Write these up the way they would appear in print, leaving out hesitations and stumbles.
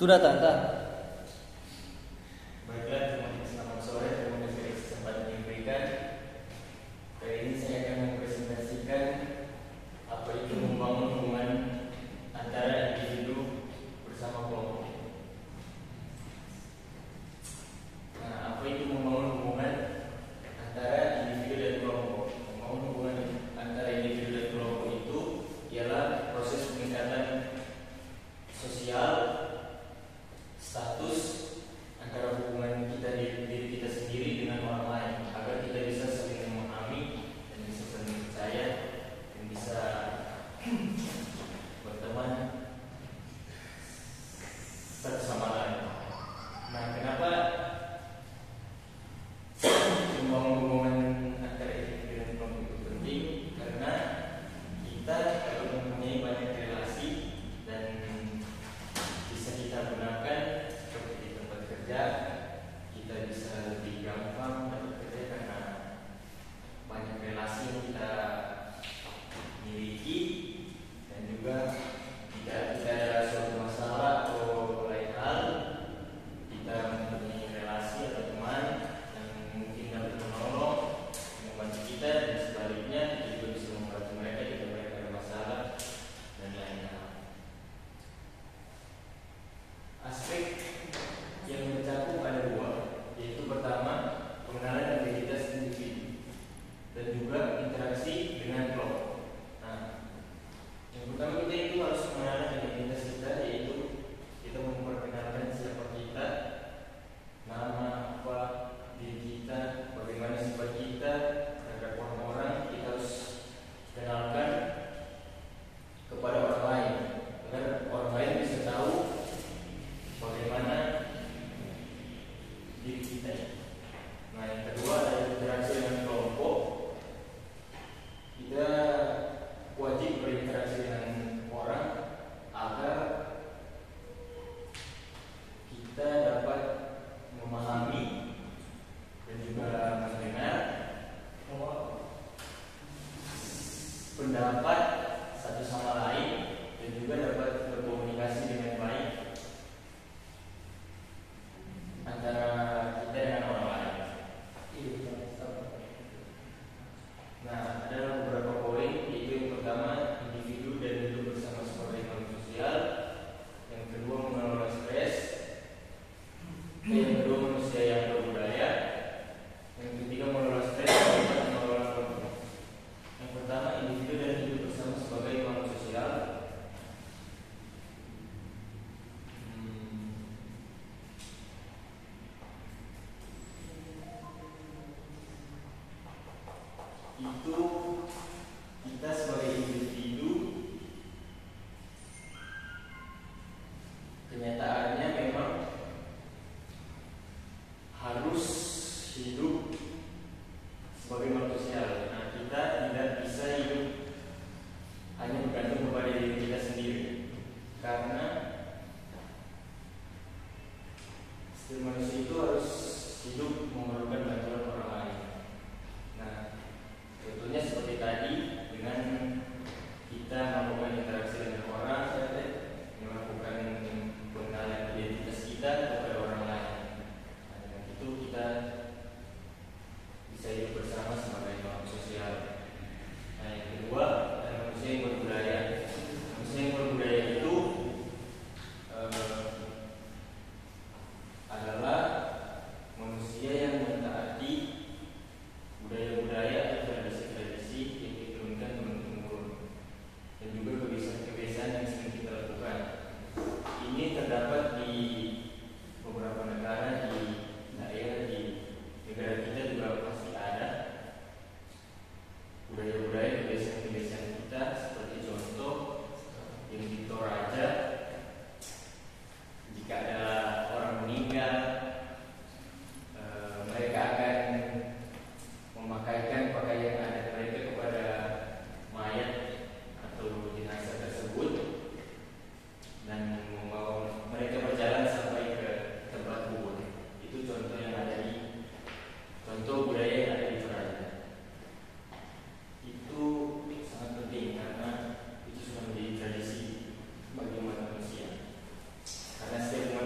Sudah Tante. Baiklah, selamat sore, terima kasih atas kesempatan yang diberikan. Kali ini saya akan mempresentasikan apa itu membangun hubungan antara individu bersama kelompok. Nah, apa itu membangun hubungan antara individu dan kelompok? Membangun hubungan antara individu dan kelompok itu ialah proses peningkatan sosial, status antara hubungan kita diri kita sendiri dengan orang lain, agar kita bisa saling memahami dan bisa saling percaya dan bisa berteman satu sama lain. Nah, kenapa membangun hubungan antara individu dan kelompok itu penting? Karena kita kalau mempunyai banyak relasi dan bisa kita gunakan seperti di tempat kerja, kita bisa lebih gampang dapat kerja karena banyak relasi yang kita miliki, dan juga jika kita ada suatu masalah atau lain hal, kita mempunyai relasi atau teman yang mungkin dapat menolong, membantu kita, dan sebaliknya kita juga bisa membantu mereka jika mereka ada masalah dan lain hal. Aspek yang mencakup ada dua, yaitu pertama pengenalan identitas individu dan juga interaksi dengan kelompok. Nah, yang pertama kita itu harus mengenal identitas kita, yaitu kita memperkenalkan siapa kita, nama apa diri kita, bagaimana sifat kita terhadap orang-orang. Kita harus kenalkan kepada orang lain agar orang lain bisa tahu bagaimana diri kita. Nah, yang kedua adalah interaksi dengan kelompok. Kita wajib berinteraksi dengan orang agar kita dapat memahami dan juga mendengar pendapat satu sama lain, dan juga dapat berkomunikasi dengan baik antara kita dengan orang lain. Nah, ada beberapa poin, yaitu yang pertama individu dan hidup bersama sebagai makhluk sosial, yang kedua mengelola stres, yang kedua manusia yang berbudaya, yang ketiga mengelola stres, dan keempat mengelola kelompok. Yang pertama individu dan hidup bersama sebagai makhluk sosial. Itu kita sebagai individu kenyataannya memang harus hidup sebagai makhluk sosial. Nah, kita tidak bisa hidup hanya bergantung kepada diri kita sendiri, karena setiap manusia itu harus hidup memerlukan bantuan orang lain. Nah, contohnya seperti tadi, dengan kita melakukan interaksi dengan orang, melakukan pengenalan identitas kita kepada orang lain. Nah, dengan itu kita bisa hidup bersama sebagai makhluk sosial. Nah, yang kedua adalah manusia yang berbudaya. Manusia yang berbudaya itu adalah manusia yang mentaati budaya-budaya atau tradisi-tradisi yang diturunkan turun-temurun, dan juga kebiasaan-kebiasaan yang sering kita lakukan. Ini terdapat di beberapa negara, di daerah, di negara kita juga pasti ada budaya-budaya, kebiasaan-kebiasaan kita. Seperti contoh yang di Toraja, jika ada orang meninggal, mereka akan memakaikan pakaian adat mereka kepada mayat atau jenazah tersebut, dan membawa mereka berjalan sampai ke tempat kubur. Itu contoh yang ada di contoh budaya yang ada di Toraja. Itu sangat penting karena itu sudah menjadi tradisi bagi umat manusia. Karena setiap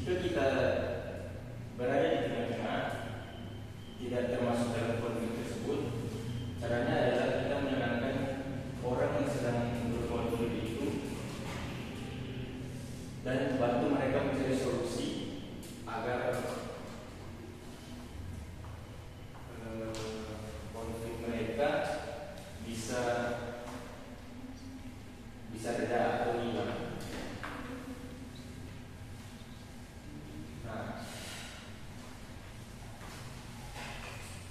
Jika kita berada di tengah-tengah, tidak termasuk dalam konflik tersebut, caranya adalah kita menenangkan orang yang sedang berkonflik itu dan bantu mereka mencari solusi agar konflik mereka bisa reda atau hilang. Nah,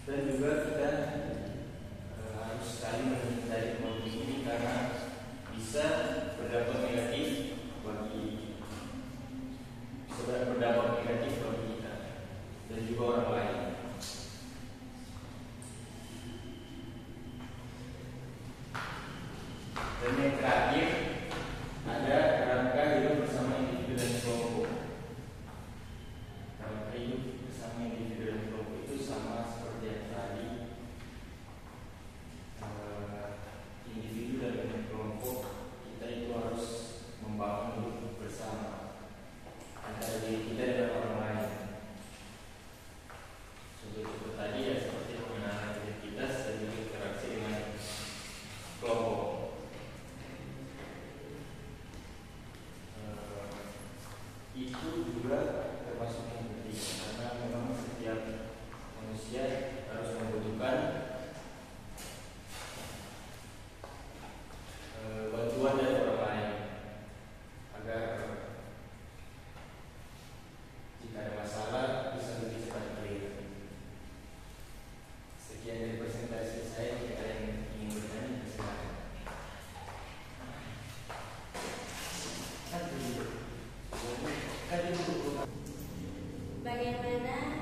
dan juga kita harus saling menghindari konflik ini karena bisa berdampak negatif bagi kita dan juga orang lain. Dan yang terakhir ada kerangka hidup bersama individu dan kelompok. Kerangka hidup bersama individu dan kelompok itu sama seperti yang tadi. Individu dan kelompok kita itu harus membangun hidup bersama antara diri kita dan orang lain. Contoh tadi ya seperti pengenalan identitas dan juga interaksi dengan kelompok. Itu juga termasuk yang penting karena memang setiap manusia harus membutuhkan bantuan dari orang lain agar jika ada masalah bisa lebih cepat clear. Sekian dari presentasi saya. Jika ada yang ingin bertanya, silakan. Bagaimana